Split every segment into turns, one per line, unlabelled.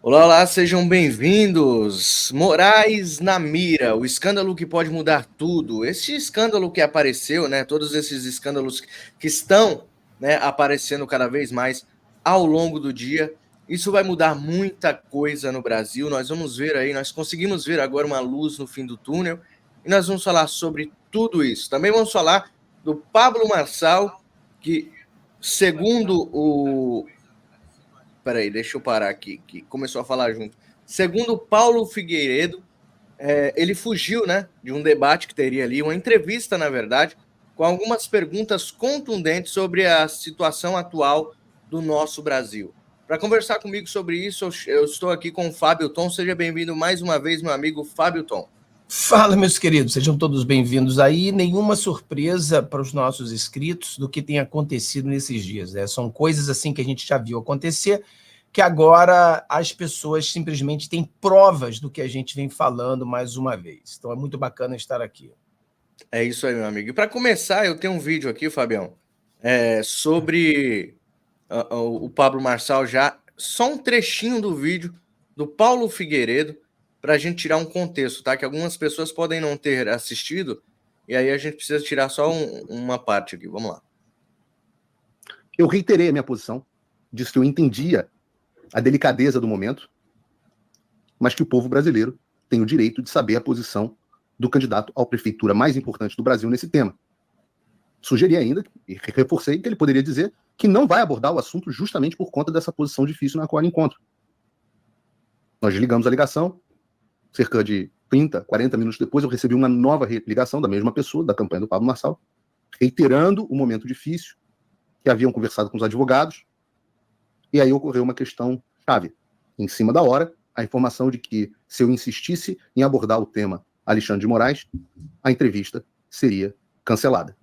Olá, olá, sejam bem-vindos. Moraes na mira, o escândalo que pode mudar tudo. Esse escândalo que apareceu, né? Todos esses escândalos que estão, né, aparecendo cada vez mais ao longo do dia. Isso vai mudar muita coisa no Brasil. Nós vamos ver aí, nós conseguimos ver agora uma luz no fim do túnel e nós vamos falar sobre tudo isso. Também vamos falar do Pablo Marçal, que, segundo o Peraí, deixa eu parar aqui, que começou a falar junto. Segundo Paulo Figueiredo, ele fugiu, né, de um debate que teria ali, uma entrevista, na verdade, com algumas perguntas contundentes sobre a situação atual do nosso Brasil. Para conversar comigo sobre isso, eu estou aqui com o Fábio Tom. Seja bem-vindo mais uma vez, meu amigo Fábio Tom.
Fala, meus queridos, sejam todos bem-vindos aí. Nenhuma surpresa para os nossos inscritos do que tem acontecido nesses dias, né? São coisas assim que a gente já viu acontecer, que agora as pessoas simplesmente têm provas do que a gente vem falando mais uma vez. Então é muito bacana estar aqui.
É isso aí, meu amigo. E para começar, eu tenho um vídeo aqui, Fabião, sobre o Pablo Marçal já. Só um trechinho do vídeo do Paulo Figueiredo para a gente tirar um contexto, tá? Que algumas pessoas podem não ter assistido e aí a gente precisa tirar só uma parte aqui. Vamos lá.
Eu reiterei a minha posição, disse que eu entendia a delicadeza do momento, mas que o povo brasileiro tem o direito de saber a posição do candidato à prefeitura mais importante do Brasil nesse tema. Sugeri ainda, e reforcei, que ele poderia dizer que não vai abordar o assunto justamente por conta dessa posição difícil na qual ele encontra. Nós ligamos a ligação, cerca de 30, 40 minutos depois eu recebi uma nova ligação da mesma pessoa, da campanha do Pablo Marçal, reiterando o momento difícil, que haviam conversado com os advogados, e aí ocorreu uma questão chave. Em cima da hora, a informação de que, se eu insistisse em abordar o tema Alexandre de Moraes, a entrevista seria cancelada.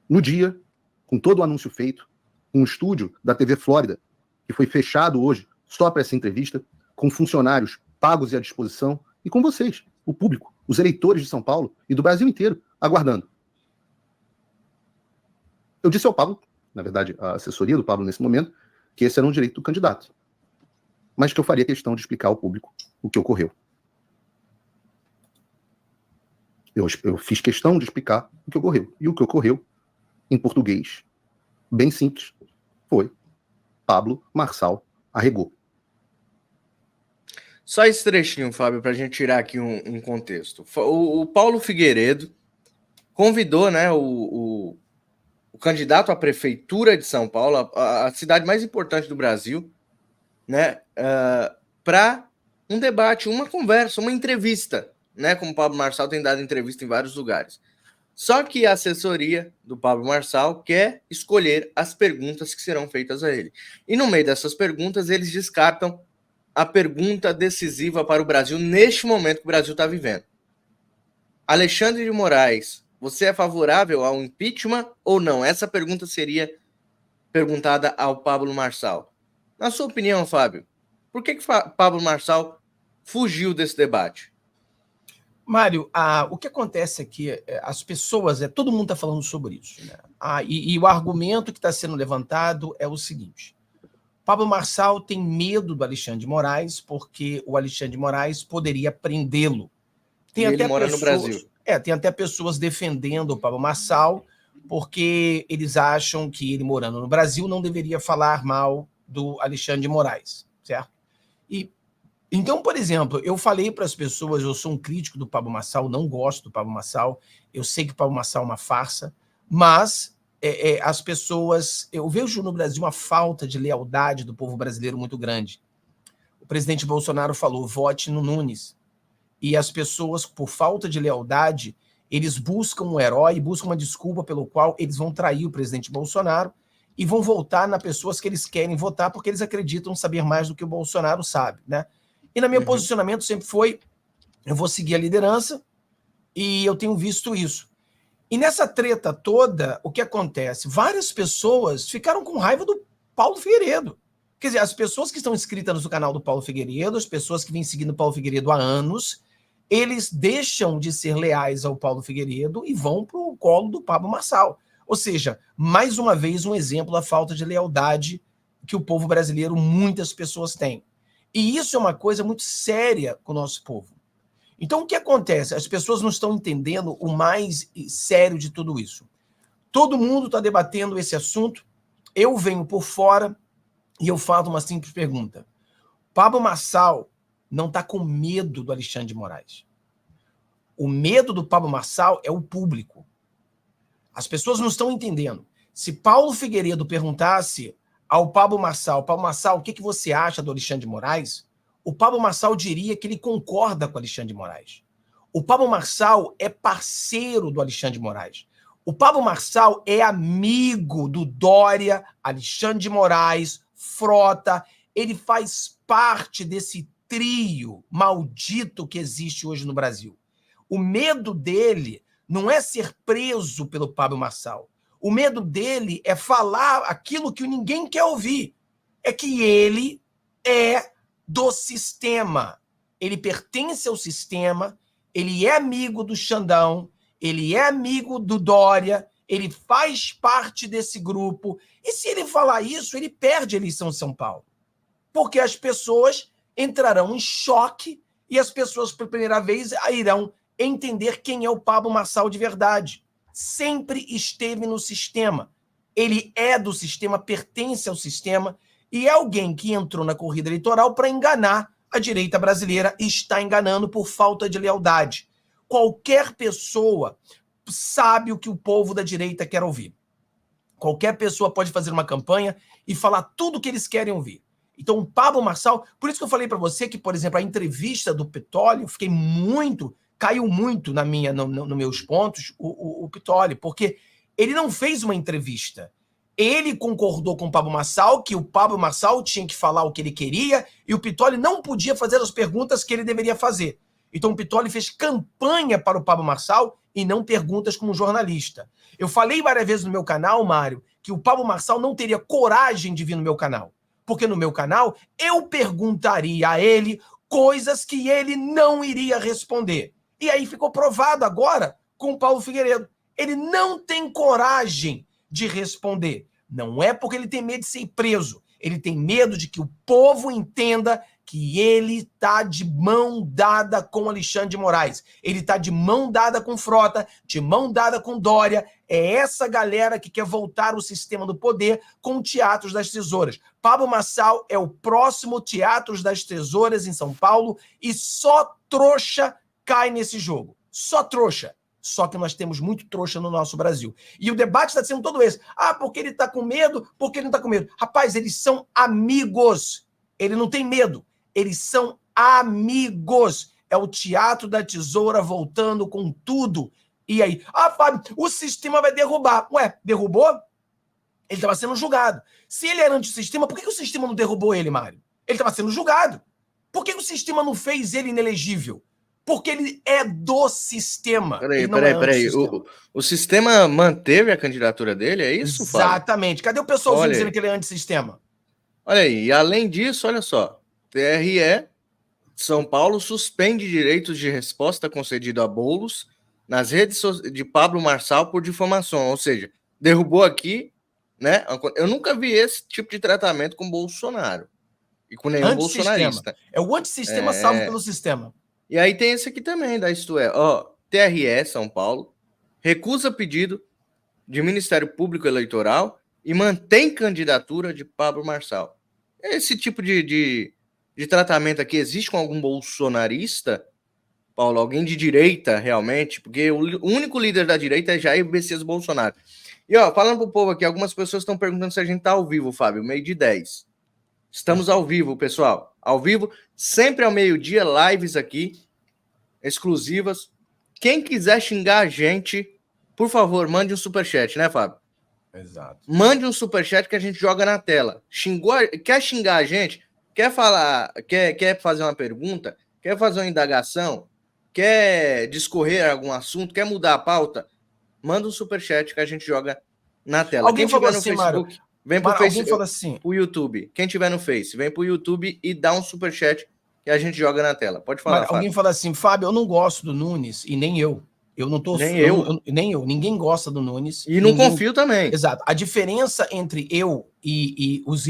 No dia, com todo o anúncio feito, um estúdio da TV Flórida, que foi fechado hoje só para essa entrevista, com funcionários pagos e à disposição, e com vocês, o público, os eleitores de São Paulo e do Brasil inteiro, aguardando. Eu disse ao Pablo, na verdade, a assessoria do Pablo nesse momento, que esse era um direito do candidato, mas que eu faria questão de explicar ao público o que ocorreu. Eu fiz questão de explicar o que ocorreu. E o que ocorreu, em português, bem simples, foi Pablo Marçal arregou.
Só esse trechinho, Fábio, para a gente tirar aqui um contexto. O Paulo Figueiredo convidou, né, o candidato à prefeitura de São Paulo, a cidade mais importante do Brasil, né, para um debate, uma conversa, uma entrevista, né, como o Pablo Marçal tem dado entrevista em vários lugares. Só que a assessoria do Pablo Marçal quer escolher as perguntas que serão feitas a ele. E no meio dessas perguntas, eles descartam a pergunta decisiva para o Brasil neste momento que o Brasil está vivendo. Alexandre de Moraes, você é favorável ao impeachment ou não? Essa pergunta seria perguntada ao Pablo Marçal. Na sua opinião, Fábio, por que Pablo Marçal fugiu desse debate?
Mário, o que acontece aqui, as pessoas, todo mundo está falando sobre isso, né? E o argumento que está sendo levantado é o seguinte: Pablo Marçal tem medo do Alexandre de Moraes porque o Alexandre de Moraes poderia prendê-lo.
E ele mora no Brasil.
Tem até pessoas defendendo o Pablo Marçal porque eles acham que ele, morando no Brasil, não deveria falar mal do Alexandre de Moraes, certo? Então, por exemplo, eu falei para as pessoas, eu sou um crítico do Pablo Marçal, não gosto do Pablo Marçal, eu sei que o Pablo Marçal é uma farsa, mas as pessoas... Eu vejo no Brasil uma falta de lealdade do povo brasileiro muito grande. O presidente Bolsonaro falou, vote no Nunes. E as pessoas, por falta de lealdade, eles buscam um herói, buscam uma desculpa pelo qual eles vão trair o presidente Bolsonaro e vão votar nas pessoas que eles querem votar porque eles acreditam saber mais do que o Bolsonaro sabe, né? E no meu posicionamento sempre foi, eu vou seguir a liderança e eu tenho visto isso. E nessa treta toda, o que acontece? Várias pessoas ficaram com raiva do Paulo Figueiredo. Quer dizer, as pessoas que estão inscritas no canal do Paulo Figueiredo, as pessoas que vêm seguindo o Paulo Figueiredo há anos, eles deixam de ser leais ao Paulo Figueiredo e vão para o colo do Pablo Marçal. Ou seja, mais uma vez um exemplo da falta de lealdade que o povo brasileiro, muitas pessoas têm. E isso é uma coisa muito séria com o nosso povo. Então, o que acontece? As pessoas não estão entendendo o mais sério de tudo isso. Todo mundo está debatendo esse assunto, eu venho por fora e eu faço uma simples pergunta. Pablo Marçal não está com medo do Alexandre de Moraes. O medo do Pablo Marçal é o público. As pessoas não estão entendendo. Se Paulo Figueiredo perguntasse ao Pablo Marçal, o que você acha do Alexandre de Moraes? O Pablo Marçal diria que ele concorda com o Alexandre de Moraes. O Pablo Marçal é parceiro do Alexandre de Moraes. O Pablo Marçal é amigo do Dória, Alexandre de Moraes, Frota. Ele faz parte desse trio maldito que existe hoje no Brasil. O medo dele não é ser preso pelo Pablo Marçal. O medo dele é falar aquilo que ninguém quer ouvir. É que ele é do sistema. Ele pertence ao sistema, ele é amigo do Xandão, ele é amigo do Dória, ele faz parte desse grupo. E se ele falar isso, ele perde a eleição em São Paulo. Porque as pessoas entrarão em choque e as pessoas, pela primeira vez, irão entender quem é o Pablo Marçal de verdade. Sempre esteve no sistema. Ele é do sistema, pertence ao sistema e é alguém que entrou na corrida eleitoral para enganar a direita brasileira e está enganando por falta de lealdade. Qualquer pessoa sabe o que o povo da direita quer ouvir. Qualquer pessoa pode fazer uma campanha e falar tudo o que eles querem ouvir. Então, o Pablo Marçal... Por isso que eu falei para você que, por exemplo, a entrevista do Pittoli, caiu muito nos meus pontos, o Pittoli, porque ele não fez uma entrevista. Ele concordou com o Pablo Marçal, que o Pablo Marçal tinha que falar o que ele queria, e o Pittoli não podia fazer as perguntas que ele deveria fazer. Então, o Pittoli fez campanha para o Pablo Marçal e não perguntas como jornalista. Eu falei várias vezes no meu canal, Mário, que o Pablo Marçal não teria coragem de vir no meu canal. Porque no meu canal, eu perguntaria a ele coisas que ele não iria responder. E aí ficou provado agora com o Paulo Figueiredo. Ele não tem coragem de responder. Não é porque ele tem medo de ser preso. Ele tem medo de que o povo entenda que ele está de mão dada com Alexandre de Moraes. Ele está de mão dada com Frota, de mão dada com Dória. É essa galera que quer voltar o sistema do poder com o Teatro das Tesouras. Pablo Marçal é o próximo Teatro das Tesouras em São Paulo e só trouxa cai nesse jogo. Só trouxa. Só que nós temos muito trouxa no nosso Brasil. E o debate está sendo todo esse. Ah, porque ele está com medo, porque ele não está com medo. Rapaz, eles são amigos. Ele não tem medo. Eles são amigos. É o Teatro da Tesoura voltando com tudo. E aí? Ah, Fábio, o sistema vai derrubar. Ué, derrubou? Ele estava sendo julgado. Se ele era antissistema, por que o sistema não derrubou ele, Mário? Ele estava sendo julgado. Por que o sistema não fez ele inelegível? Porque ele é do sistema.
Peraí. O sistema manteve a candidatura dele, é isso, Fábio?
Exatamente. Cadê o pessoalzinho dizendo que ele é antissistema?
Olha aí, e além disso, olha só. TRE, São Paulo, suspende direitos de resposta concedido a Boulos nas redes de Pablo Marçal por difamação. Ou seja, derrubou aqui, né? Eu nunca vi esse tipo de tratamento com Bolsonaro. E com nenhum bolsonarista.
É o antissistema salvo pelo sistema.
E aí tem esse aqui também, da Isto É. Ó, TRE, São Paulo, recusa pedido de Ministério Público Eleitoral e mantém candidatura de Pablo Marçal. Esse tipo de tratamento aqui existe com algum bolsonarista, Paulo? Alguém de direita, realmente? Porque o único líder da direita é Jair Messias Bolsonaro. E, ó, falando pro povo aqui, algumas pessoas estão perguntando se a gente tá ao vivo, Fábio, 12:10. Estamos ao vivo, pessoal. Ao vivo, sempre ao meio-dia, lives aqui, exclusivas. Quem quiser xingar a gente, por favor, mande um superchat, né, Fábio?
Exato.
Mande um superchat que a gente joga na tela. Quer xingar a gente? Quer falar? Quer fazer uma pergunta? Quer fazer uma indagação? Quer discorrer algum assunto? Quer mudar a pauta? Manda um superchat que a gente joga na tela.
Alguém falou assim, Mário,
vem pro Facebook,
alguém fala assim,
pro YouTube. Quem tiver no Face, vem pro YouTube e dá um superchat que a gente joga na tela. Pode falar, Fábio.
Alguém fala assim, Fábio, eu não gosto do Nunes, e nem eu. Eu não tô... Nem eu. Ninguém gosta do Nunes.
E não confio também.
Exato. A diferença entre eu e os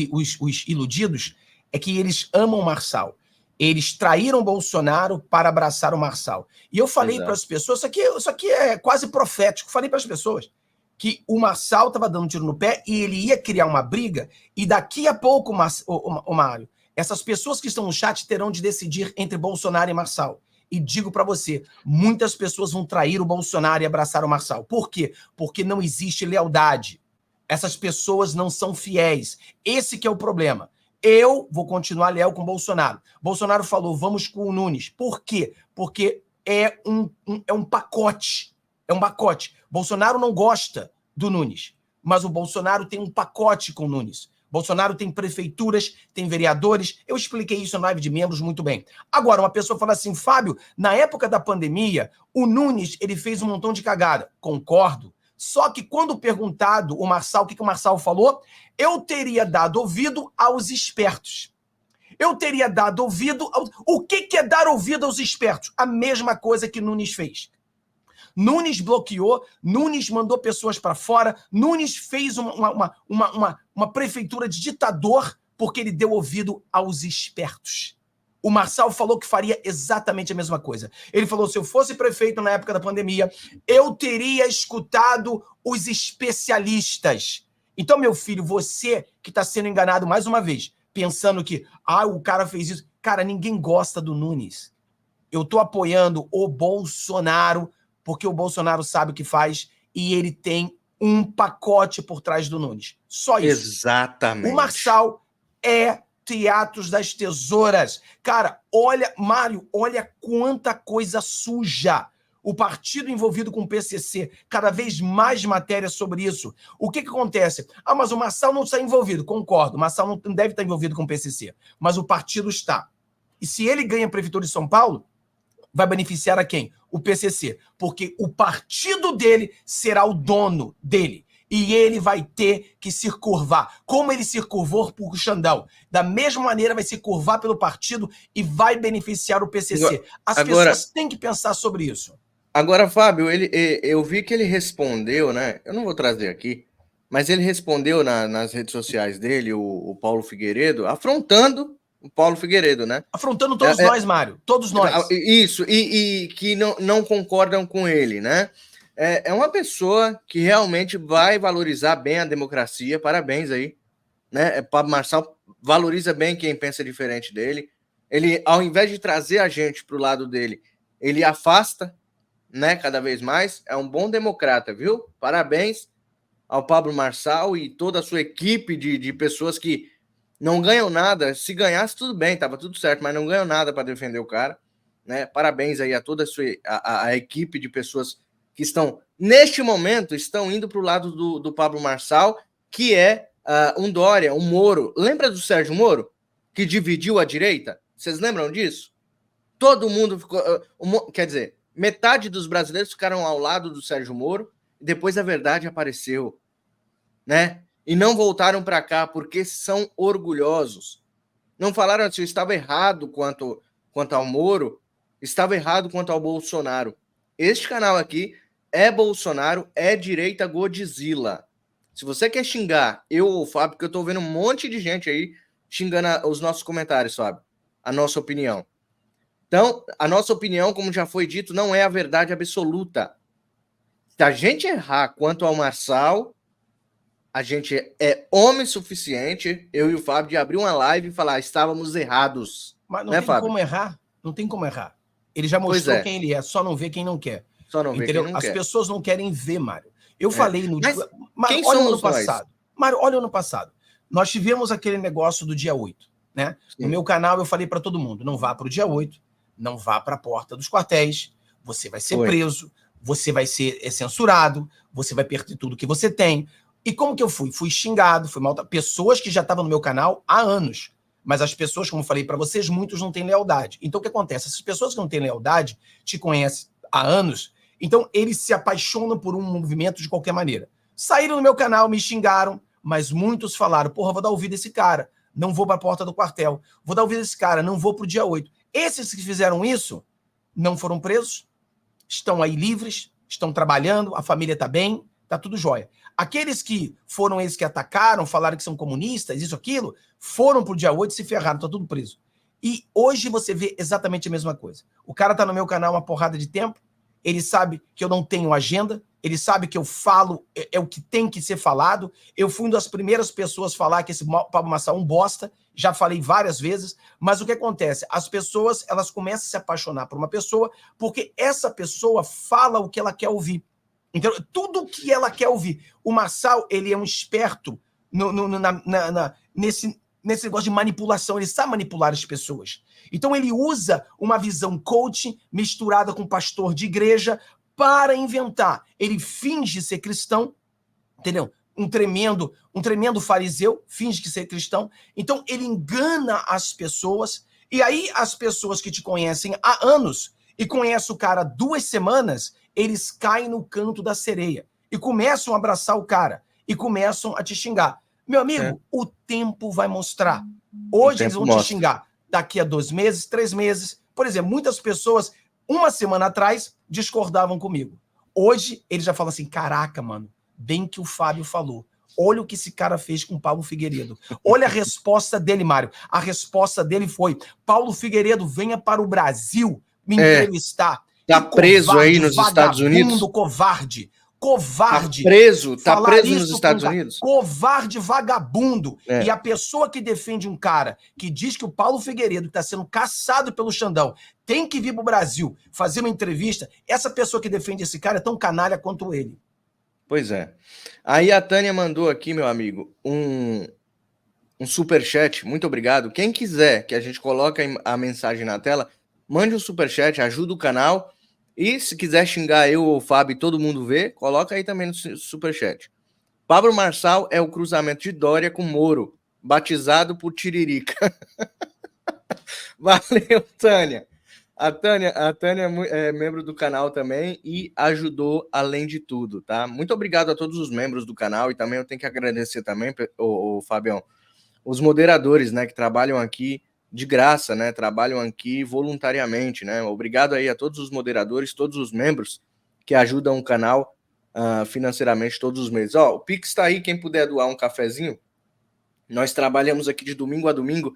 iludidos é que eles amam o Marçal. Eles traíram Bolsonaro para abraçar o Marçal. E eu falei para as pessoas, isso aqui é quase profético, falei para as pessoas que o Marçal estava dando tiro no pé e ele ia criar uma briga, e daqui a pouco, o Mário, essas pessoas que estão no chat terão de decidir entre Bolsonaro e Marçal. E digo para você, muitas pessoas vão trair o Bolsonaro e abraçar o Marçal. Por quê? Porque não existe lealdade. Essas pessoas não são fiéis. Esse que é o problema. Eu vou continuar leal com o Bolsonaro. Bolsonaro falou, vamos com o Nunes. Por quê? Porque é um pacote. É um pacote. Bolsonaro não gosta do Nunes, mas o Bolsonaro tem um pacote com o Nunes. Bolsonaro tem prefeituras, tem vereadores. Eu expliquei isso na live de membros muito bem. Agora, uma pessoa fala assim, Fábio, na época da pandemia, o Nunes ele fez um montão de cagada. Concordo. Só que quando perguntado o Marçal, o que o Marçal falou? Eu teria dado ouvido aos espertos. Eu teria dado ouvido... O que é dar ouvido aos espertos? A mesma coisa que Nunes fez. Nunes bloqueou, Nunes mandou pessoas para fora, Nunes fez uma prefeitura de ditador porque ele deu ouvido aos espertos. O Marçal falou que faria exatamente a mesma coisa. Ele falou, se eu fosse prefeito na época da pandemia, eu teria escutado os especialistas. Então, meu filho, você que está sendo enganado mais uma vez, pensando que o cara fez isso. Cara, ninguém gosta do Nunes. Eu estou apoiando o Bolsonaro porque o Bolsonaro sabe o que faz e ele tem um pacote por trás do Nunes. Só isso.
Exatamente.
O Marçal é Teatros das Tesouras. Cara, olha, Mário, olha quanta coisa suja. O partido envolvido com o PCC, cada vez mais matérias sobre isso. O que acontece? Mas o Marçal não está envolvido. Concordo, o Marçal não deve estar envolvido com o PCC, mas o partido está. E se ele ganha a Prefeitura de São Paulo, vai beneficiar a quem? O PCC. Porque o partido dele será o dono dele. E ele vai ter que se curvar. Como ele se curvou por Xandão. Da mesma maneira vai se curvar pelo partido e vai beneficiar o PCC. As pessoas têm que pensar sobre isso.
Agora, Fábio, eu vi que ele respondeu, né? Eu não vou trazer aqui, mas ele respondeu nas redes sociais dele, o Paulo Figueiredo, afrontando o Paulo Figueiredo, né?
Afrontando todos nós, Mário. Todos nós.
Isso, e que não concordam com ele, né? É uma pessoa que realmente vai valorizar bem a democracia. Parabéns aí, né? Pablo Marçal valoriza bem quem pensa diferente dele. Ele, ao invés de trazer a gente para o lado dele, ele afasta, né? Cada vez mais. É um bom democrata, viu? Parabéns ao Pablo Marçal e toda a sua equipe de pessoas que não ganham nada. Se ganhasse, tudo bem, tava tudo certo, mas não ganham nada para defender o cara, né? Parabéns aí a toda a equipe de pessoas que estão, neste momento, estão indo para o lado do Pablo Marçal, que é um Dória, um Moro. Lembra do Sérgio Moro? Que dividiu a direita? Vocês lembram disso? Todo mundo ficou... quer dizer, metade dos brasileiros ficaram ao lado do Sérgio Moro, e depois a verdade apareceu, né? E não voltaram para cá porque são orgulhosos. Não falaram assim, estava errado quanto ao Moro, estava errado quanto ao Bolsonaro. Este canal aqui é Bolsonaro, é direita Godzilla. Se você quer xingar eu ou o Fábio, porque eu estou vendo um monte de gente aí xingando os nossos comentários, Fábio, a nossa opinião. Então, a nossa opinião, como já foi dito, não é a verdade absoluta. Se a gente errar quanto ao Marçal, a gente é homem suficiente, eu e o Fábio, de abrir uma live e falar, estávamos errados.
Mas não tem Fábio? Como errar. Não tem como errar. Ele já mostrou quem ele é, só não vê quem não quer.
Só não vê quem não quer.
As pessoas não querem ver, Mário. Eu falei no dia...
Quem olha o ano
passado. Mário, olha o ano passado. Nós tivemos aquele negócio do dia 8, né? Sim. No meu canal eu falei para todo mundo, não vá para o dia 8, não vá para a porta dos quartéis, você vai ser preso, você vai ser censurado, você vai perder tudo que você tem. E como que eu fui? Fui xingado, fui maltratado. Pessoas que já estavam no meu canal há anos. Mas as pessoas, como eu falei para vocês, muitos não têm lealdade. Então o que acontece? Essas pessoas que não têm lealdade te conhecem há anos, então eles se apaixonam por um movimento de qualquer maneira. Saíram no meu canal, me xingaram, mas muitos falaram, porra, vou dar ouvido a esse cara, não vou para a porta do quartel. Vou dar ouvido a esse cara, não vou para o dia 8. Esses que fizeram isso não foram presos, estão aí livres, estão trabalhando, a família está bem, está tudo jóia. Aqueles que foram eles que atacaram, falaram que são comunistas, isso, aquilo, foram pro dia 8 e se ferraram, estão tudo preso. E hoje você vê exatamente a mesma coisa. O cara tá no meu canal uma porrada de tempo, ele sabe que eu não tenho agenda, ele sabe que eu falo, é o que tem que ser falado. Eu fui uma das primeiras pessoas a falar que esse Pablo Marçal é um bosta, já falei várias vezes, mas o que acontece? As pessoas, elas começam a se apaixonar por uma pessoa porque essa pessoa fala o que ela quer ouvir. Então, tudo que ela quer ouvir. O Marçal, ele é um esperto nesse negócio de manipulação, ele sabe manipular as pessoas. Então ele usa uma visão coaching misturada com pastor de igreja para inventar. Ele finge ser cristão, entendeu? Um tremendo fariseu, finge que ser cristão. Então ele engana as pessoas, e aí as pessoas que te conhecem há anos e conhecem o cara 2 semanas, eles caem no canto da sereia e começam a abraçar o cara e começam a te xingar. Meu amigo, o tempo vai mostrar. Hoje eles vão te xingar. Daqui a 2 meses, 3 meses. Por exemplo, muitas pessoas, 1 semana atrás, discordavam comigo. Hoje, eles já falam assim, caraca, mano, bem que o Fábio falou. Olha o que esse cara fez com o Paulo Figueiredo. Olha a resposta dele, Mário. A resposta dele foi, Paulo Figueiredo, venha para o Brasil me entrevistar.
Tá preso aí nos Estados Unidos?
Covarde.
Tá preso nos Estados Unidos?
Covarde, vagabundo. E a pessoa que defende um cara que diz que o Paulo Figueiredo está sendo caçado pelo Xandão tem que vir pro Brasil fazer uma entrevista, essa pessoa que defende esse cara é tão canalha quanto ele.
Pois é. Aí a Tânia mandou aqui, meu amigo, um superchat. Muito obrigado. Quem quiser que a gente coloque a mensagem na tela, mande um superchat, ajuda o canal. E se quiser xingar eu ou o Fábio e todo mundo ver, coloca aí também no superchat. Pablo Marçal é o cruzamento de Dória com Moro, batizado por Tiririca. Valeu, Tânia. A Tânia é membro do canal também e ajudou além de tudo, tá? Muito obrigado a todos os membros do canal e também eu tenho que agradecer também, o Fabião, os moderadores, né, que trabalham aqui de graça, né? Trabalham aqui voluntariamente, né? Obrigado aí a todos os moderadores, todos os membros que ajudam o canal financeiramente todos os meses. Ó, o Pix tá aí, quem puder doar um cafezinho. Nós trabalhamos aqui de domingo a domingo,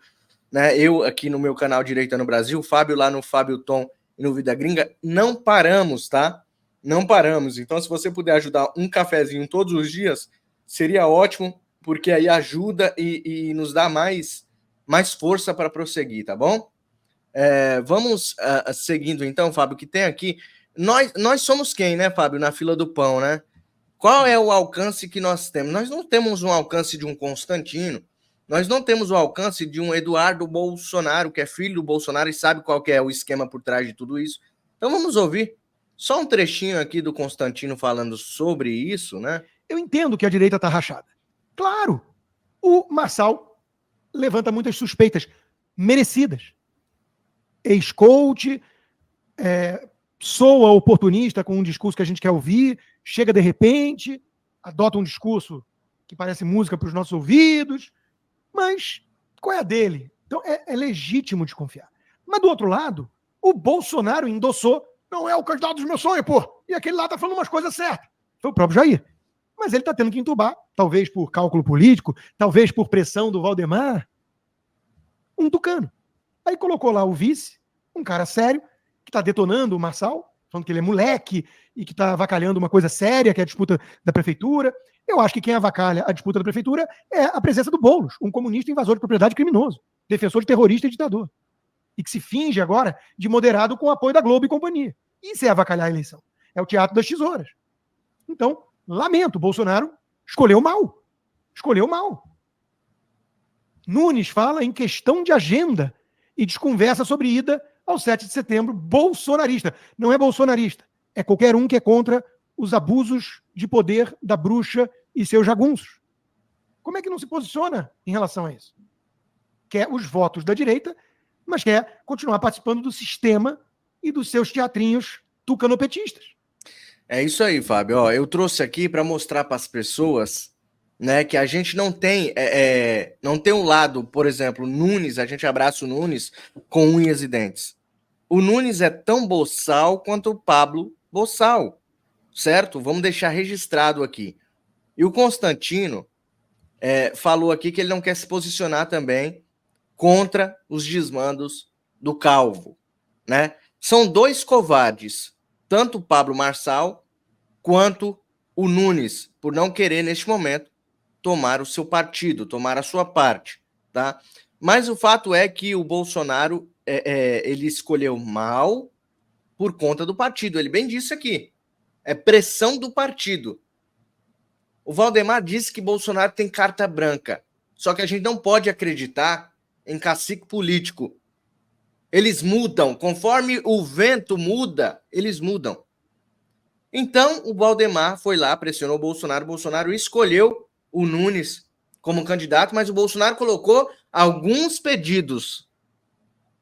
né? Eu aqui no meu canal Direita no Brasil, o Fábio lá no Fábio Tom e no Vida Gringa. Não paramos, tá? Não paramos. Então, se você puder ajudar um cafezinho todos os dias, seria ótimo, porque aí ajuda e nos dá mais força para prosseguir, tá bom? Vamos seguindo então, Fábio, que tem aqui. Nós somos quem, né, Fábio, na fila do pão, né? Qual é o alcance que nós temos? Nós não temos um alcance de um Constantino, nós não temos o alcance de um Eduardo Bolsonaro, que é filho do Bolsonaro e sabe qual que é o esquema por trás de tudo isso. Então vamos ouvir só um trechinho aqui do Constantino falando sobre isso, né?
Eu entendo que a direita está rachada. Claro, o Marçal levanta muitas suspeitas merecidas. Ex-coach, soa oportunista com um discurso que a gente quer ouvir, chega de repente, adota um discurso que parece música para os nossos ouvidos, mas qual é a dele? Então é legítimo desconfiar. Mas do outro lado, o Bolsonaro endossou, não é o candidato dos meus sonhos, pô, e aquele lá tá falando umas coisas certas. Foi o próprio Jair. Mas ele está tendo que entubar, talvez por cálculo político, talvez por pressão do Valdemar, um tucano. Aí colocou lá o vice, um cara sério, que está detonando o Marçal, falando que ele é moleque e que está avacalhando uma coisa séria, que é a disputa da prefeitura. Eu acho que quem avacalha a disputa da prefeitura é a presença do Boulos, um comunista invasor de propriedade criminoso, defensor de terrorista e ditador, e que se finge agora de moderado com o apoio da Globo e companhia. Isso é avacalhar a eleição. É o teatro das tesouras. Então, lamento, Bolsonaro escolheu mal. Escolheu mal. Nunes fala em questão de agenda e desconversa sobre ida ao 7 de setembro bolsonarista. Não é bolsonarista. É qualquer um que é contra os abusos de poder da bruxa e seus jagunços. Como é que não se posiciona em relação a isso? Quer os votos da direita, mas quer continuar participando do sistema e dos seus teatrinhos tucanopetistas.
É isso aí, Fábio. Ó, eu trouxe aqui para mostrar para as pessoas, né, que a gente não tem um lado, por exemplo, Nunes, a gente abraça o Nunes com unhas e dentes. O Nunes é tão boçal quanto o Pablo boçal, certo? Vamos deixar registrado aqui. E o Constantino falou aqui que ele não quer se posicionar também contra os desmandos do Calvo, né? São dois covardes, tanto o Pablo Marçal quanto o Nunes, por não querer, neste momento, tomar o seu partido, tomar a sua parte, tá? Mas o fato é que o Bolsonaro, ele escolheu mal por conta do partido. Ele bem disse aqui, é pressão do partido. O Valdemar disse que Bolsonaro tem carta branca, só que a gente não pode acreditar em cacique político. Eles mudam, conforme o vento muda, eles mudam. Então, o Valdemar foi lá, pressionou o Bolsonaro escolheu o Nunes como candidato, mas o Bolsonaro colocou alguns pedidos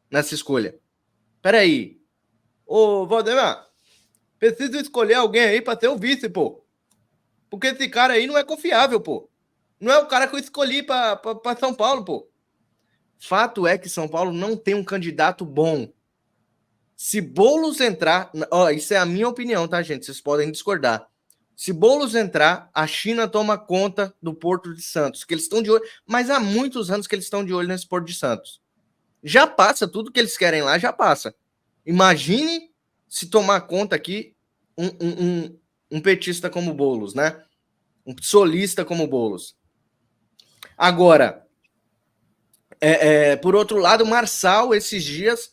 nessa escolha. Peraí, ô Valdemar, preciso escolher alguém aí para ser o vice, pô. Porque esse cara aí não é confiável, pô. Não é o cara que eu escolhi para São Paulo, pô. Fato é que São Paulo não tem um candidato bom. Se Boulos entrar... isso é a minha opinião, tá, gente? Vocês podem discordar. Se Boulos entrar, a China toma conta do Porto de Santos, que eles estão de olho, mas há muitos anos que eles estão de olho nesse Porto de Santos. Já passa, tudo que eles querem lá já passa. Imagine se tomar conta aqui um petista como Boulos, né? Um solista como Boulos. Agora, por outro lado, o Marçal, esses dias,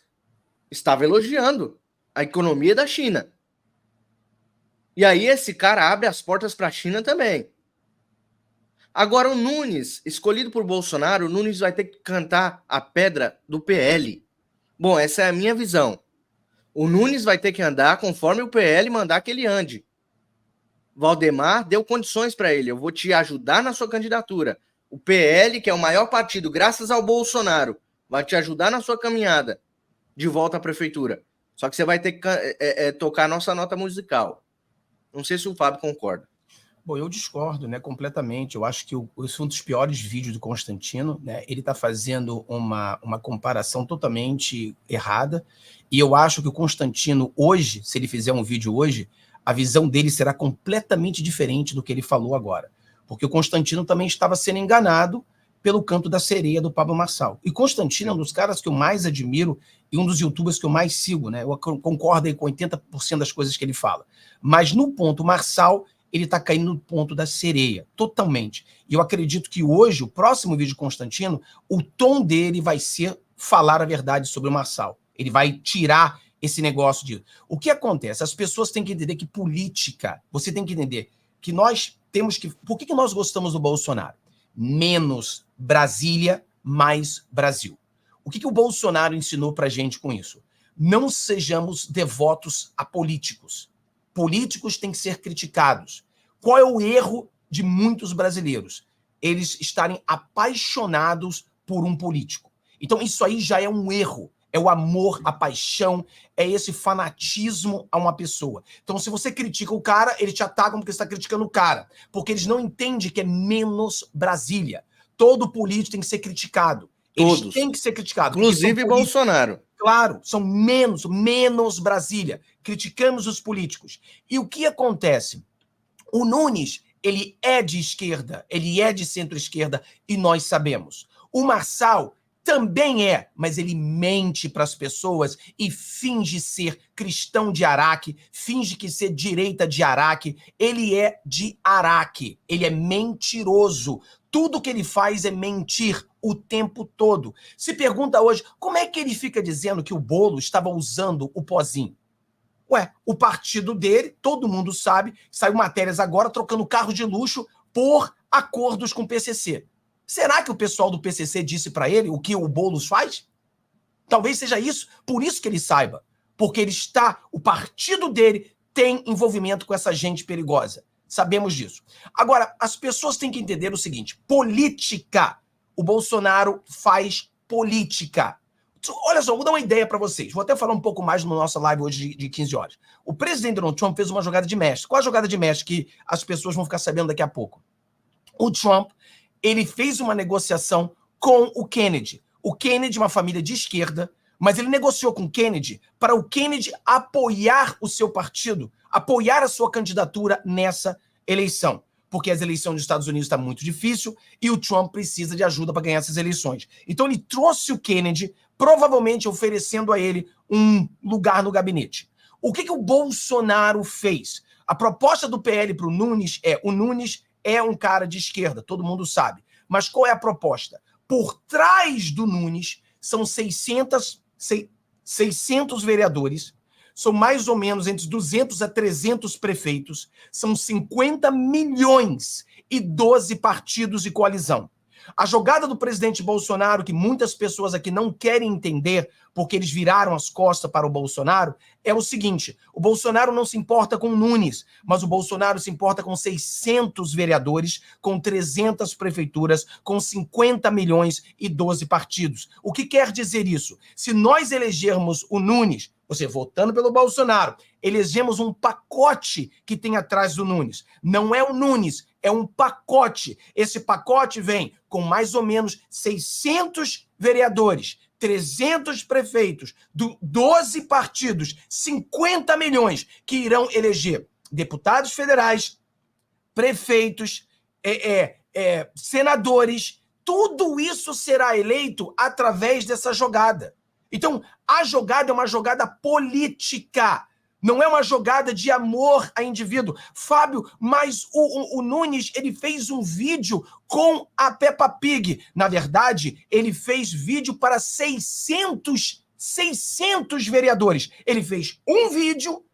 estava elogiando a economia da China. E aí esse cara abre as portas para a China também. Agora o Nunes, escolhido por Bolsonaro, o Nunes vai ter que cantar a pedra do PL. Bom, essa é a minha visão. O Nunes vai ter que andar conforme o PL mandar que ele ande. Valdemar deu condições para ele. Eu vou te ajudar na sua candidatura. O PL, que é o maior partido, graças ao Bolsonaro, vai te ajudar na sua caminhada de volta à prefeitura. Só que você vai ter que tocar a nossa nota musical. Não sei se o Fábio concorda.
Bom, eu discordo, né, completamente. Eu acho que esse é um dos piores vídeos do Constantino, né? Ele está fazendo uma comparação totalmente errada. E eu acho que o Constantino hoje, se ele fizer um vídeo hoje, a visão dele será completamente diferente do que ele falou agora. Porque o Constantino também estava sendo enganado pelo canto da sereia do Pablo Marçal. E Constantino é um dos caras que eu mais admiro e um dos youtubers que eu mais sigo, né? Eu concordo aí com 80% das coisas que ele fala. Mas no ponto Marçal, ele está caindo no ponto da sereia, totalmente. E eu acredito que hoje, o próximo vídeo de Constantino, o tom dele vai ser falar a verdade sobre o Marçal. Ele vai tirar esse negócio de... O que acontece? As pessoas têm que entender que política, você tem que entender que nós temos que... Por que nós gostamos do Bolsonaro? Menos Brasília, mais Brasil. O que o Bolsonaro ensinou pra gente com isso? Não sejamos devotos a políticos. Políticos têm que ser criticados. Qual é o erro de muitos brasileiros? Eles estarem apaixonados por um político. Então isso aí já é um erro. É o amor, a paixão, é esse fanatismo a uma pessoa. Então, se você critica o cara, eles te atacam porque você está criticando o cara. Porque eles não entendem que é menos Brasília. Todo político tem que ser criticado. Eles
Todos.
têm que ser criticados.
Inclusive Bolsonaro.
Claro, são menos Brasília. Criticamos os políticos. E o que acontece? O Nunes, ele é de esquerda, ele é de centro-esquerda, e nós sabemos. O Marçal também é, mas ele mente para as pessoas e finge ser cristão de Araque, finge que ser direita de Araque. Ele é de Araque, ele é mentiroso. Tudo que ele faz é mentir o tempo todo. Se pergunta hoje, como é que ele fica dizendo que o Boulos estava usando o pozinho? Ué, o partido dele, todo mundo sabe, saiu matérias agora trocando carro de luxo por acordos com o PCC. Será que o pessoal do PCC disse para ele o que o Boulos faz? Talvez seja isso, por isso que ele saiba. Porque o partido dele tem envolvimento com essa gente perigosa. Sabemos disso. Agora, as pessoas têm que entender o seguinte, política. O Bolsonaro faz política. Olha só, vou dar uma ideia para vocês. Vou até falar um pouco mais no nosso live hoje de 15 horas. O presidente Donald Trump fez uma jogada de mestre. Qual a jogada de mestre que as pessoas vão ficar sabendo daqui a pouco? O Trump, ele fez uma negociação com o Kennedy. O Kennedy, uma família de esquerda, mas ele negociou com o Kennedy para o Kennedy apoiar o seu partido, apoiar a sua candidatura nessa eleição. porque as eleições dos Estados Unidos estão muito difícil e o Trump precisa de ajuda para ganhar essas eleições. Então ele trouxe o Kennedy, provavelmente oferecendo a ele um lugar no gabinete. O que o Bolsonaro fez? A proposta do PL para o Nunes é um cara de esquerda, todo mundo sabe. Mas qual é a proposta? Por trás do Nunes são 600 vereadores, são mais ou menos entre 200 a 300 prefeitos, são 50 milhões e 12 partidos e coalizão. A jogada do presidente Bolsonaro, que muitas pessoas aqui não querem entender, porque eles viraram as costas para o Bolsonaro, é o seguinte: o Bolsonaro não se importa com Nunes, mas o Bolsonaro se importa com 600 vereadores, com 300 prefeituras, com 50 milhões e 12 partidos. O que quer dizer isso? Se nós elegermos o Nunes, você votando pelo Bolsonaro, elegemos um pacote que tem atrás do Nunes. Não é o Nunes, é um pacote. Esse pacote vem com mais ou menos 600 vereadores, 300 prefeitos, 12 partidos, 50 milhões que irão eleger deputados federais, prefeitos, senadores. Tudo isso será eleito através dessa jogada. Então, a jogada é uma jogada política. Não é uma jogada de amor a indivíduo. Fábio, mas o Nunes, ele fez um vídeo com a Peppa Pig. Na verdade, ele fez vídeo para 600 vereadores. Ele fez um vídeo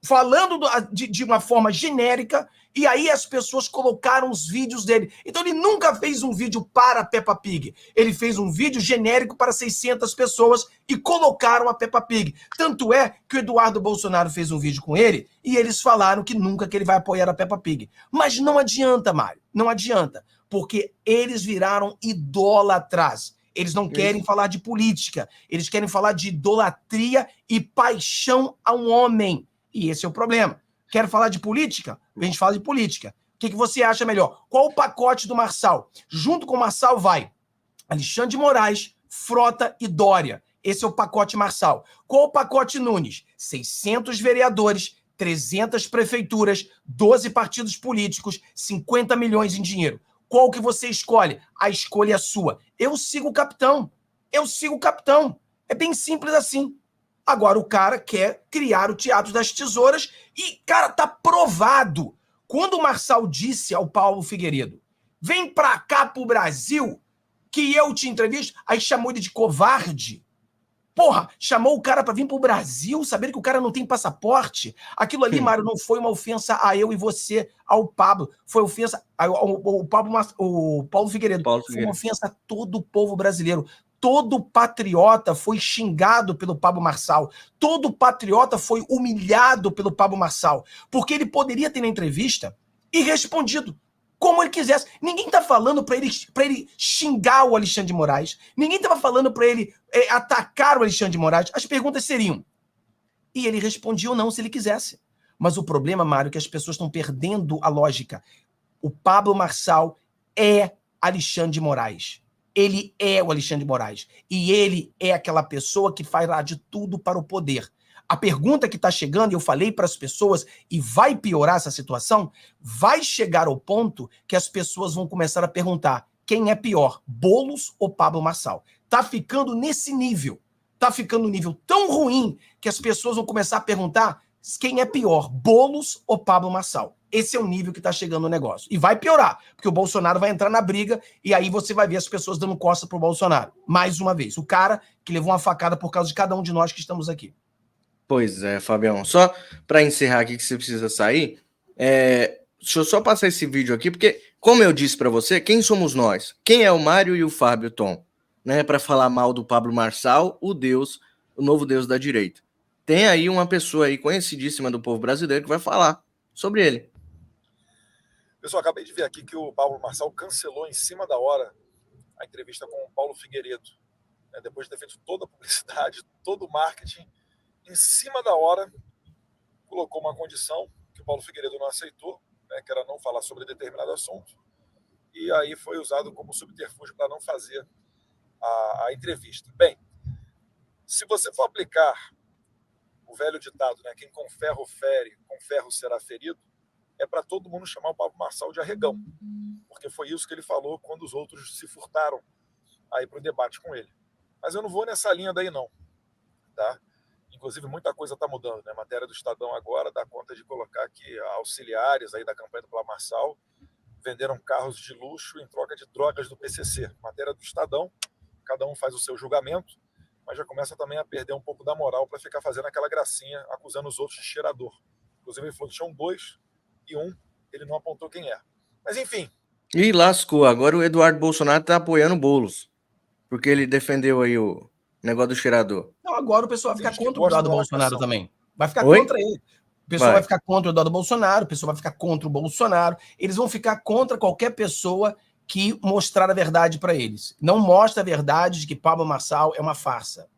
falando de uma forma genérica, e aí as pessoas colocaram os vídeos dele. Então ele nunca fez um vídeo para a Peppa Pig. Ele fez um vídeo genérico para 600 pessoas e colocaram a Peppa Pig. Tanto é que o Eduardo Bolsonaro fez um vídeo com ele e eles falaram que nunca que ele vai apoiar a Peppa Pig. Mas não adianta, Mário, não adianta, porque eles viraram idólatras. Eles não querem falar de política, eles querem falar de idolatria e paixão a um homem. E esse é o problema. Quer falar de política? A gente fala de política. O que você acha melhor? Qual o pacote do Marçal? Junto com o Marçal vai Alexandre de Moraes, Frota e Dória. Esse é o pacote Marçal. Qual o pacote Nunes? 600 vereadores, 300 prefeituras, 12 partidos políticos, 50 milhões em dinheiro. Qual que você escolhe? A escolha é sua. Eu sigo o capitão. É bem simples assim. Agora o cara quer criar o Teatro das Tesouras e, cara, tá provado. Quando o Marçal disse ao Paulo Figueiredo, vem pra cá pro Brasil que eu te entrevisto, aí chamou ele de covarde. Porra, chamou o cara pra vir pro Brasil, sabendo que o cara não tem passaporte. Aquilo ali, Mário, não foi uma ofensa a eu e você, ao Pablo. Foi ofensa ao Paulo Figueiredo. Foi uma ofensa a todo o povo brasileiro. Todo patriota foi xingado pelo Pablo Marçal. Todo patriota foi humilhado pelo Pablo Marçal. Porque ele poderia ter na entrevista e respondido como ele quisesse. Ninguém está falando para ele xingar o Alexandre de Moraes. Ninguém estava falando para ele atacar o Alexandre de Moraes. As perguntas seriam. E ele respondia ou não se ele quisesse. Mas o problema, Mário, é que as pessoas estão perdendo a lógica. O Pablo Marçal é Alexandre de Moraes. Ele é o Alexandre de Moraes. E ele é aquela pessoa que fará de tudo para o poder. A pergunta que está chegando, e eu falei para as pessoas, e vai piorar essa situação, vai chegar ao ponto que as pessoas vão começar a perguntar quem é pior, Boulos ou Pablo Marçal? Tá ficando nesse nível. Tá ficando um nível tão ruim que as pessoas vão começar a perguntar quem é pior, Boulos ou Pablo Marçal? Esse é o nível que está chegando o negócio. E vai piorar, porque o Bolsonaro vai entrar na briga e aí você vai ver as pessoas dando costa pro Bolsonaro. Mais uma vez, o cara que levou uma facada por causa de cada um de nós que estamos aqui.
Pois é, Fabião. Só para encerrar aqui que você precisa sair, deixa eu só passar esse vídeo aqui, porque, como eu disse para você, quem somos nós? Quem é o Mário e o Fábio Tom? Né, para falar mal do Pablo Marçal, o novo deus da direita. Tem aí uma pessoa aí conhecidíssima do povo brasileiro que vai falar sobre ele.
Pessoal, acabei de ver aqui que o Pablo Marçal cancelou em cima da hora a entrevista com o Paulo Figueiredo. Depois de ter feito toda a publicidade, todo o marketing, em cima da hora, colocou uma condição que o Paulo Figueiredo não aceitou, que era não falar sobre determinado assunto. E aí foi usado como subterfúgio para não fazer a entrevista. Bem, se você for aplicar o velho ditado, quem com ferro fere, com ferro será ferido, é para todo mundo chamar o Pablo Marçal de arregão, porque foi isso que ele falou quando os outros se furtaram aí para o debate com ele. Mas eu não vou nessa linha daí não, tá? Inclusive muita coisa está mudando, né? A matéria do Estadão agora dá conta de colocar que auxiliares aí da campanha do Pablo Marçal venderam carros de luxo em troca de drogas do PCC. Matéria do Estadão, cada um faz o seu julgamento, mas já começa também a perder um pouco da moral para ficar fazendo aquela gracinha, acusando os outros de cheirador. Inclusive ele falou que tinham 2 e ele não apontou quem é. Mas enfim.
E lascou, agora o Eduardo Bolsonaro tá apoiando o Boulos, porque ele defendeu aí o negócio do cheirador.
Não, agora o pessoal vai ficar contra o Eduardo Bolsonaro também. Vai ficar contra ele. O pessoal vai ficar contra o Eduardo Bolsonaro, o pessoal vai ficar contra o Bolsonaro, eles vão ficar contra qualquer pessoa que mostrar a verdade para eles. Não mostra a verdade de que Pablo Marçal é uma farsa.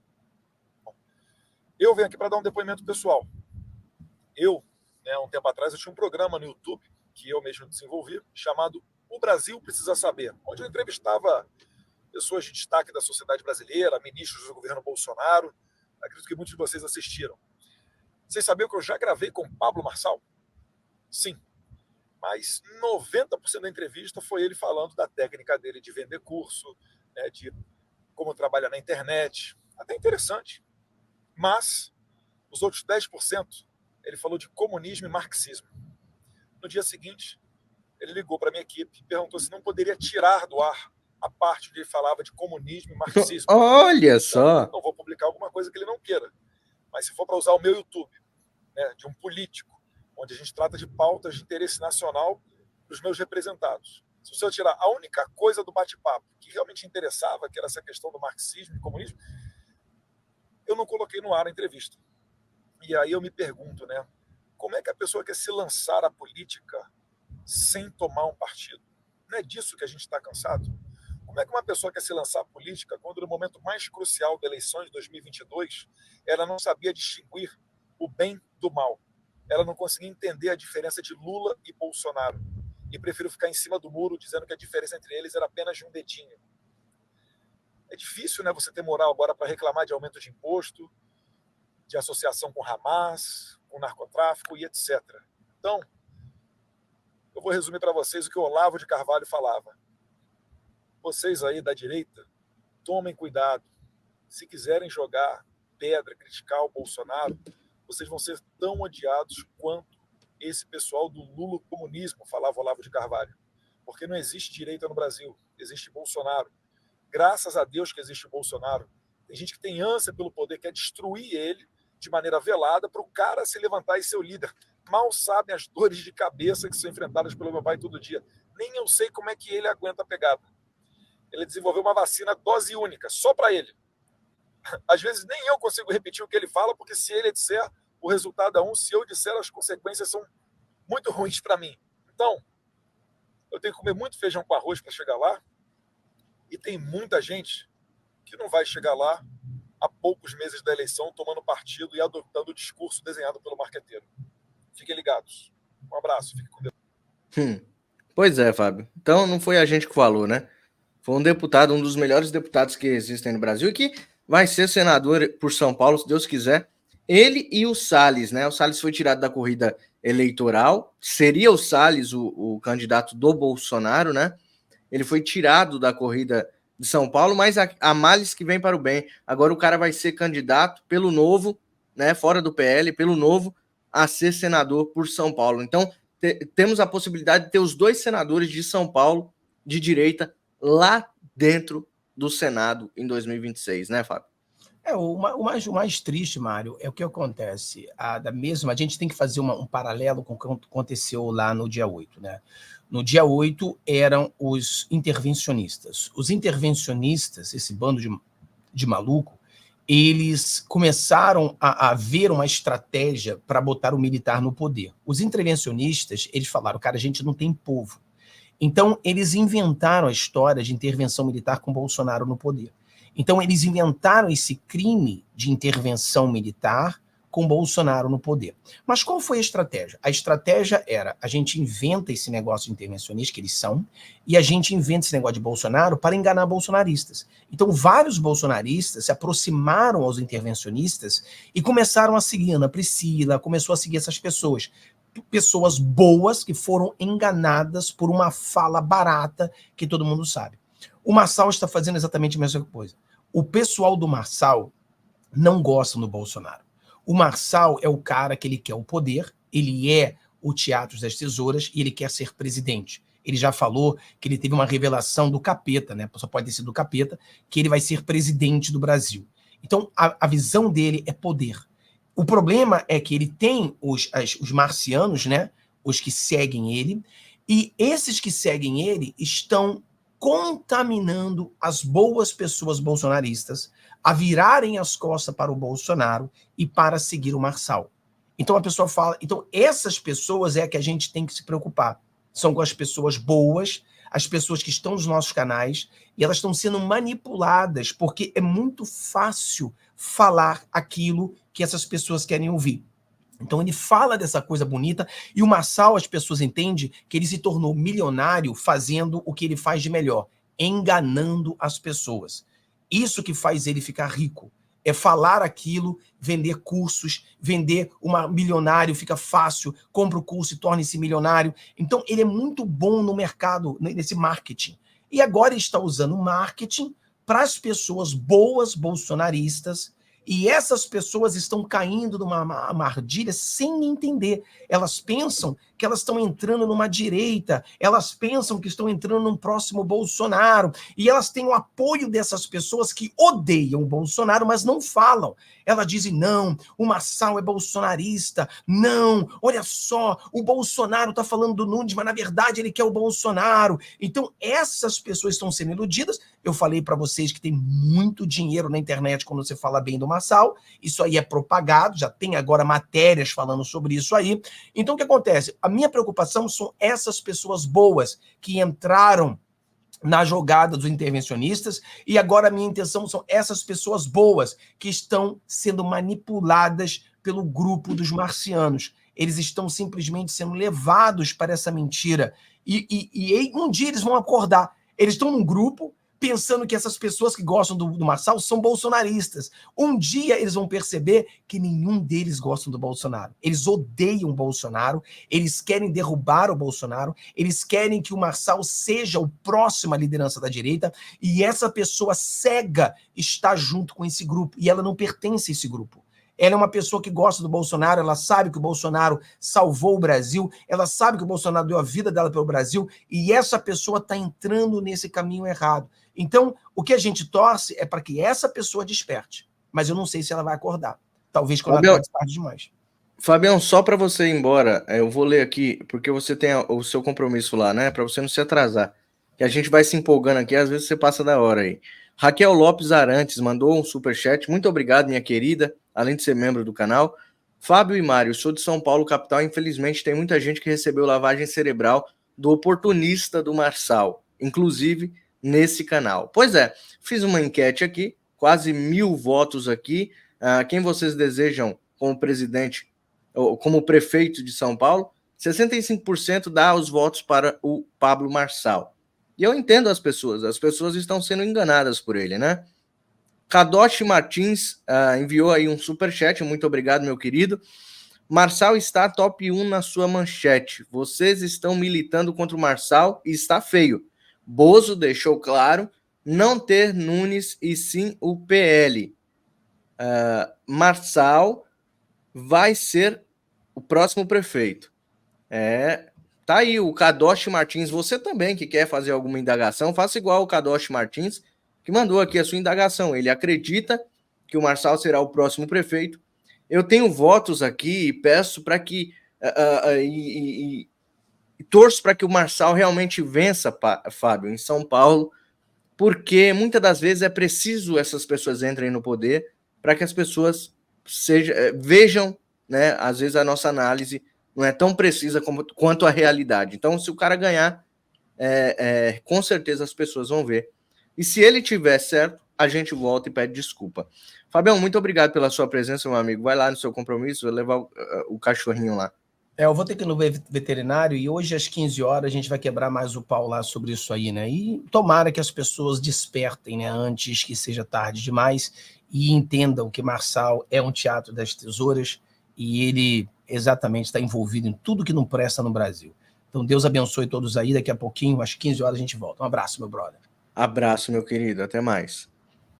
Eu venho aqui para dar um depoimento pessoal. Um tempo atrás, eu tinha um programa no YouTube que eu mesmo desenvolvi, chamado O Brasil Precisa Saber, onde eu entrevistava pessoas de destaque da sociedade brasileira, ministros do governo Bolsonaro. Acredito que muitos de vocês assistiram. Vocês sabiam que eu já gravei com Pablo Marçal? Sim. Mas 90% da entrevista foi ele falando da técnica dele de vender curso, né, de como trabalhar na internet. Até interessante. Mas os outros 10%, ele falou de comunismo e marxismo. No dia seguinte, ele ligou para a minha equipe e perguntou se não poderia tirar do ar a parte onde ele falava de comunismo e marxismo.
Olha só!
Não vou publicar alguma coisa que ele não queira. Mas se for para usar o meu YouTube, né, de um político, onde a gente trata de pautas de interesse nacional dos meus representados. Se o senhor tirar a única coisa do bate-papo que realmente interessava, que era essa questão do marxismo e comunismo, eu não coloquei no ar a entrevista. E aí eu me pergunto, né, como é que a pessoa quer se lançar à política sem tomar um partido? Não é disso que a gente está cansado? Como é que uma pessoa quer se lançar à política quando no momento mais crucial da eleição de 2022 ela não sabia distinguir o bem do mal? Ela não conseguia entender a diferença de Lula e Bolsonaro. E prefiro ficar em cima do muro dizendo que a diferença entre eles era apenas de um dedinho. É difícil, né, você ter moral agora para reclamar de aumento de imposto, de associação com Hamas, com narcotráfico e etc. Então, eu vou resumir para vocês o que o Olavo de Carvalho falava. Vocês aí da direita, tomem cuidado. Se quiserem jogar pedra, criticar o Bolsonaro, vocês vão ser tão odiados quanto esse pessoal do Lula comunismo, falava Olavo de Carvalho. Porque não existe direita no Brasil, existe Bolsonaro. Graças a Deus que existe o Bolsonaro. Tem gente que tem ânsia pelo poder, quer destruir ele de maneira velada para o cara se levantar e ser o líder. Mal sabem as dores de cabeça que são enfrentadas pelo meu pai todo dia. Nem eu sei como é que ele aguenta a pegada. Ele desenvolveu uma vacina dose única, só para ele. Às vezes nem eu consigo repetir o que ele fala, porque se ele disser, o resultado é um. Se eu disser, as consequências são muito ruins para mim. Então, eu tenho que comer muito feijão com arroz para chegar lá. E tem muita gente que não vai chegar lá há poucos meses da eleição tomando partido e adotando o discurso desenhado pelo marqueteiro. Fiquem ligados. Um abraço. Fique com Deus.
Pois é, Fábio. Então não foi a gente que falou, né? Foi um deputado, um dos melhores deputados que existem no Brasil e que vai ser senador por São Paulo, se Deus quiser. Ele e o Salles, né? O Salles foi tirado da corrida eleitoral. Seria o Salles o candidato do Bolsonaro, né? Ele foi tirado da corrida de São Paulo, mas há males que vem para o bem. Agora o cara vai ser candidato pelo Novo, né? Fora do PL, pelo Novo, a ser senador por São Paulo. Então, temos a possibilidade de ter os 2 senadores de São Paulo, de direita, lá dentro do Senado em 2026, né, Fábio?
O mais triste, Mário, é o que acontece. A gente tem que fazer um paralelo com o que aconteceu lá no dia 8, né? No dia 8 eram os intervencionistas. Os intervencionistas, esse bando de maluco, eles começaram a ver uma estratégia para botar o militar no poder. Os intervencionistas, eles falaram, cara, a gente não tem povo. Então, eles inventaram a história de intervenção militar com Bolsonaro no poder. Então, eles inventaram esse crime de intervenção militar com Bolsonaro no poder. Mas qual foi a estratégia? A estratégia era, a gente inventa esse negócio de intervencionista, que eles são, e a gente inventa esse negócio de Bolsonaro para enganar bolsonaristas. Então, vários bolsonaristas se aproximaram aos intervencionistas e começaram a seguir Ana Priscila, começou a seguir essas pessoas. pessoas boas que foram enganadas por uma fala barata que todo mundo sabe. O Marçal está fazendo exatamente a mesma coisa. O pessoal do Marçal não gosta do Bolsonaro. O Marçal é o cara que ele quer o poder, ele é o Teatro das Tesouras e ele quer ser presidente. Ele já falou que ele teve uma revelação do capeta, né? Só pode ter sido do capeta, que ele vai ser presidente do Brasil. Então, a visão dele é poder. O problema é que ele tem os marcianos, né? Os que seguem ele, e esses que seguem ele estão contaminando as boas pessoas bolsonaristas a virarem as costas para o Bolsonaro e para seguir o Marçal. Então a pessoa fala, então essas pessoas é que a gente tem que se preocupar. São com as pessoas boas, as pessoas que estão nos nossos canais, e elas estão sendo manipuladas, porque é muito fácil falar aquilo que essas pessoas querem ouvir. Então ele fala dessa coisa bonita, e o Marçal, as pessoas entendem que ele se tornou milionário fazendo o que ele faz de melhor, enganando as pessoas. Isso que faz ele ficar rico. É falar aquilo, vender cursos, vender milionário, fica fácil, compra o curso e torna-se milionário. Então, ele é muito bom no mercado, nesse marketing. E agora ele está usando marketing para as pessoas boas bolsonaristas, e essas pessoas estão caindo numa armadilha sem entender. Elas pensam que elas estão entrando numa direita, elas pensam que estão entrando num próximo Bolsonaro, e elas têm o apoio dessas pessoas que odeiam o Bolsonaro, mas não falam. Elas dizem, não, o Marçal é bolsonarista, não, olha só, o Bolsonaro está falando do Nunes, mas na verdade ele quer o Bolsonaro. Então essas pessoas estão sendo iludidas. Eu falei para vocês que tem muito dinheiro na internet quando você fala bem do Marçal, isso aí é propagado, já tem agora matérias falando sobre isso aí. Então o que acontece? A minha preocupação são essas pessoas boas que entraram na jogada dos intervencionistas, e agora a minha intenção são essas pessoas boas que estão sendo manipuladas pelo grupo dos marcianos. Eles estão simplesmente sendo levados para essa mentira. E um dia eles vão acordar. Eles estão num grupo pensando que essas pessoas que gostam do Marçal são bolsonaristas. Um dia eles vão perceber que nenhum deles gosta do Bolsonaro. Eles odeiam o Bolsonaro, eles querem derrubar o Bolsonaro, eles querem que o Marçal seja o próximo à liderança da direita, e essa pessoa cega está junto com esse grupo, e ela não pertence a esse grupo. Ela é uma pessoa que gosta do Bolsonaro, ela sabe que o Bolsonaro salvou o Brasil, ela sabe que o Bolsonaro deu a vida dela pelo Brasil, e essa pessoa está entrando nesse caminho errado. Então, o que a gente torce é para que essa pessoa desperte, mas eu não sei se ela vai acordar. Talvez quando ela acorde tarde demais.
Fabião, só para você ir embora, eu vou ler aqui, porque você tem o seu compromisso lá, né? Para você não se atrasar. Que a gente vai se empolgando aqui, às vezes você passa da hora aí. Raquel Lopes Arantes mandou um superchat. Muito obrigado, minha querida, além de ser membro do canal. Fábio e Mário, sou de São Paulo, capital. Infelizmente, tem muita gente que recebeu lavagem cerebral do oportunista do Marçal, inclusive nesse canal. Pois é, fiz uma enquete aqui, quase 1000 votos aqui. Quem vocês desejam como presidente, ou como prefeito de São Paulo? 65% dá os votos para o Pablo Marçal. E eu entendo as pessoas estão sendo enganadas por ele, né? Kadoshi Martins enviou aí um superchat, muito obrigado, meu querido. Marçal está top 1 na sua manchete. Vocês estão militando contra o Marçal e está feio. Bozo deixou claro não ter Nunes e sim o PL. Marçal vai ser o próximo prefeito. Tá aí o Kadoshi Martins. Você também que quer fazer alguma indagação, faça igual o Kadoshi Martins, que mandou aqui a sua indagação. Ele acredita que o Marçal será o próximo prefeito. Eu tenho votos aqui e peço para que torço para que o Marçal realmente vença, Fábio, em São Paulo, porque muitas das vezes é preciso essas pessoas entrem no poder para que as pessoas vejam, né? Às vezes a nossa análise não é tão precisa quanto a realidade. Então, se o cara ganhar, com certeza as pessoas vão ver. E se ele tiver certo, a gente volta e pede desculpa. Fabião, muito obrigado pela sua presença, meu amigo. Vai lá no seu compromisso, vai levar o cachorrinho lá.
Eu vou ter que ir no veterinário e hoje às 15 horas a gente vai quebrar mais o pau lá sobre isso aí, né? E tomara que as pessoas despertem, né? Antes que seja tarde demais e entendam que Marçal é um teatro das tesouras e ele exatamente está envolvido em tudo que não presta no Brasil. Então, Deus abençoe todos aí. Daqui a pouquinho, às 15 horas, a gente volta. Um abraço, meu brother.
Abraço, meu querido. Até mais.